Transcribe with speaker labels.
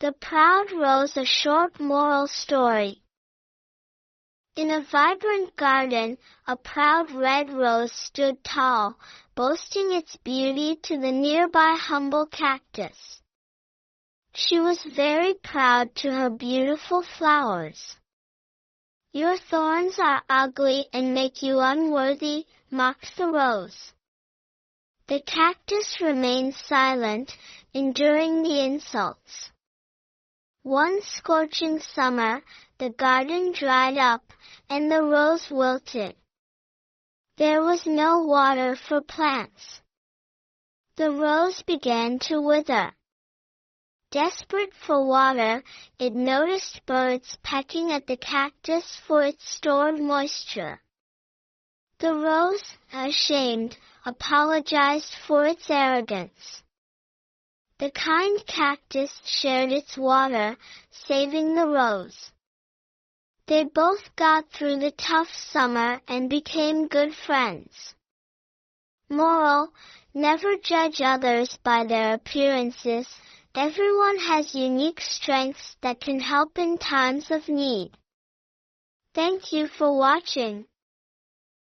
Speaker 1: The Proud Rose, a short moral story. In a vibrant garden, a proud red rose stood tall, boasting its beauty to the nearby humble cactus. She was very proud to her beautiful flowers. "Your thorns are ugly and make you unworthy," mocked the rose. The cactus remained silent, enduring the insults. One scorching summer, the garden dried up, and the rose wilted. There was no water for plants. The rose began to wither. Desperate for water, it noticed birds pecking at the cactus for its stored moisture. The rose, ashamed, apologized for its arrogance. The kind cactus shared its water, saving the rose. They both got through the tough summer and became good friends. Moral: never judge others by their appearances. Everyone has unique strengths that can help in times of need. Thank you for watching.